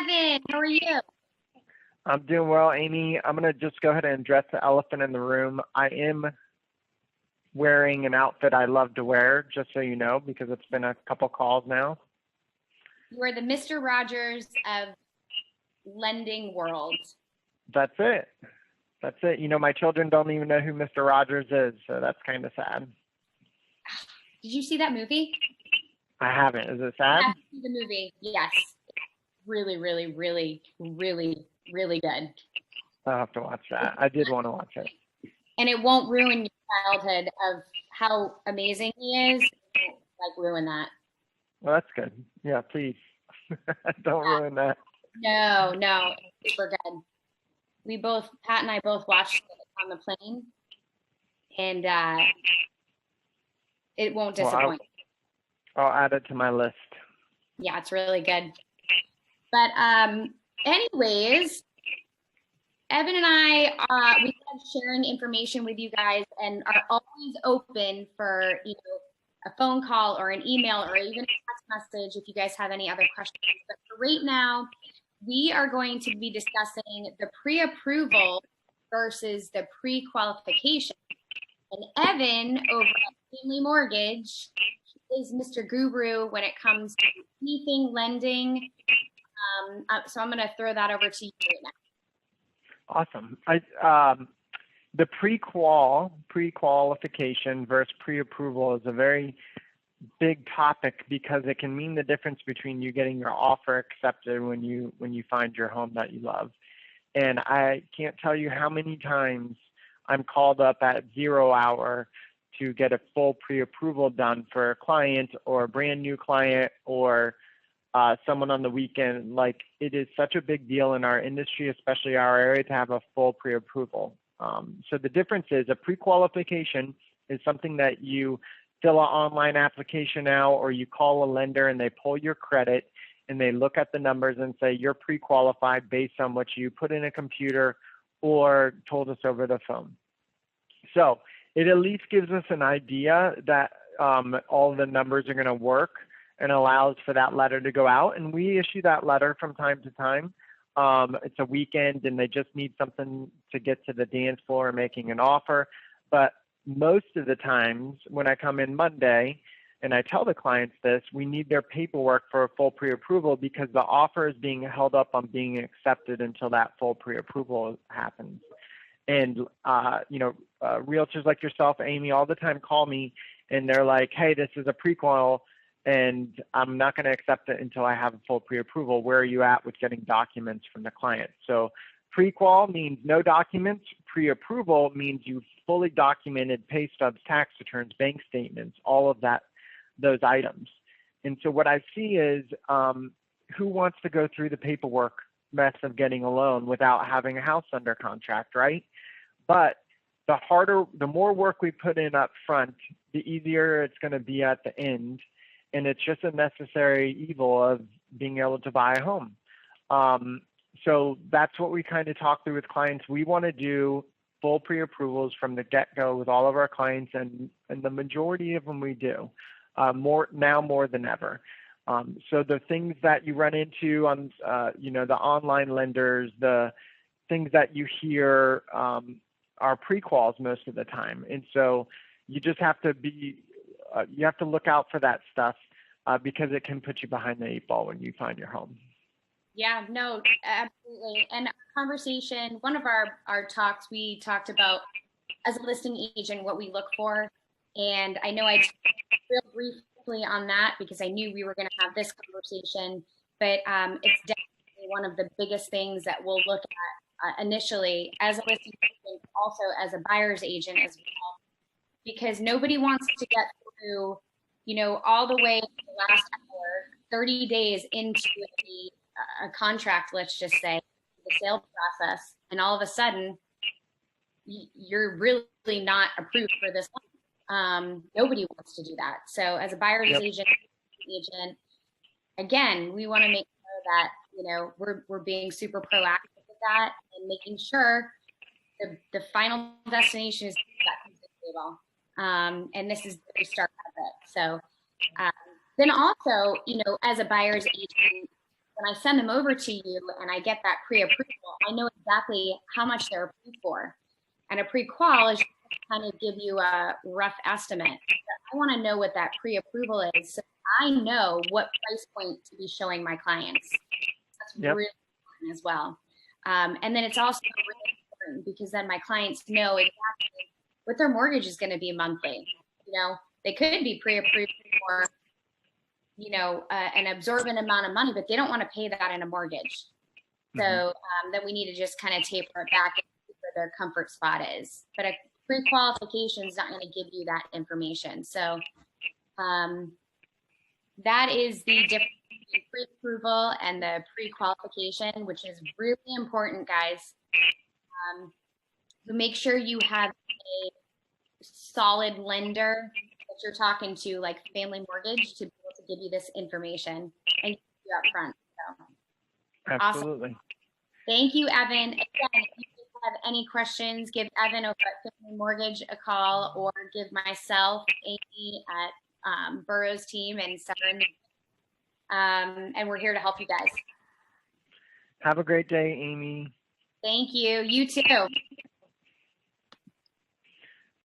Evan. How are you? I'm doing well, Amy. I'm going to just go ahead and address the elephant in the room. I am wearing an outfit I love to wear, just so you know, because it's been a couple calls now. You are the Mr. Rogers of lending world. That's it. That's it. You know, my children don't even know who Mr. Rogers is, so that's kind of sad. Did you see that movie? I haven't. Is it sad? I have to see the movie. Yes. Really, really, really, really, really good. I'll have to watch that. I did want to watch it. And it won't ruin your childhood of how amazing he is. It won't, like, ruin that. Well, that's good. Yeah, please. Don't ruin that. No, it's super good. Pat and I both watched it on the plane, and it won't disappoint. Well, I'll add it to my list. Yeah, it's really good. But anyways, Evan and I, we love sharing information with you guys and are always open for, a phone call or an email or even a text message if you guys have any other questions. But for right now, we are going to be discussing the pre-approval versus the pre-qualification. And Evan over at Family Mortgage is Mr. Guru when it comes to anything lending. So I'm going to throw that over to you right now. Awesome. The pre-qualification versus pre-approval is a very big topic because it can mean the difference between you getting your offer accepted when you find your home that you love. And I can't tell you how many times I'm called up at 0 hour to get a full pre-approval done for a client or a brand new client or someone on the weekend. Like, it is such a big deal in our industry, especially our area, to have a full pre-approval. So the difference is a pre-qualification is something that you fill an online application out, or you call a lender and they pull your credit and they look at the numbers and say you're pre-qualified based on what you put in a computer or told us over the phone. So it at least gives us an idea that all the numbers are going to work and allows for that letter to go out. And we issue that letter from time to time. It's a weekend and they just need something to get to the dance floor making an offer. But most of the times when I come in Monday and I tell the clients this, we need their paperwork for a full pre-approval because the offer is being held up on being accepted until that full pre-approval happens. And, realtors like yourself, Amy, all the time call me and they're like, hey, this is a pre-qual and I'm not going to accept it until I have a full pre-approval. Where are you at with getting documents from the client? So pre-qual means no documents. Pre-approval means you've fully documented pay stubs, tax returns, bank statements, all of that, those items. And so what I see is who wants to go through the paperwork mess of getting a loan without having a house under contract, right? But the more work we put in up front, the easier it's going to be at the end. And it's just a necessary evil of being able to buy a home. So that's what we kind of talk through with clients. We want to do full pre-approvals from the get-go with all of our clients, and the majority of them we do, more than ever. So the things that you run into on, the online lenders, the things that you hear are pre-quals most of the time. And so you just have to you have to look out for that stuff because it can put you behind the 8 ball when you find your home. Yeah, no, absolutely. And our conversation, one of our talks, we talked about as a listing agent, what we look for. And I know I talked real briefly on that because I knew we were going to have this conversation, but it's definitely one of the biggest things that we'll look at initially as a listing agent, also as a buyer's agent as well, because nobody wants to get through, all the way to the last hour, 30 days into a contract, let's just say, the sales process, and all of a sudden you're really not approved for this one. Nobody wants to do that. So as a buyer's agent, again, we want to make sure that we're being super proactive with that and making sure the final destination is that comes to the table. And this is the start of it. So then also, as a buyer's agent, when I send them over to you and I get that pre-approval, I know exactly how much they're approved for. And a pre-qual is kind of give you a rough estimate. But I want to know what that pre-approval is, so I know what price point to be showing my clients. That's really important as well. And then it's also really important because then my clients know exactly what their mortgage is going to be monthly. You know, they could be pre-approved for, you know, an absorbent amount of money, but they don't want to pay that in a mortgage. So then we need to just kind of taper it back and see where their comfort spot is. But a pre-qualification is not going to give you that information. So that is the difference between pre-approval and the pre-qualification, which is really important, guys. So make sure you have a solid lender that you're talking to, like Family Mortgage, to be able to give you this information and give you up front. So. Absolutely. Awesome. Thank you, Evan. Again, if you have any questions, give Evan over at Family Mortgage a call, or give myself, Amy at Burroughs team, and Severn. And we're here to help you guys. Have a great day, Amy. Thank you. You too.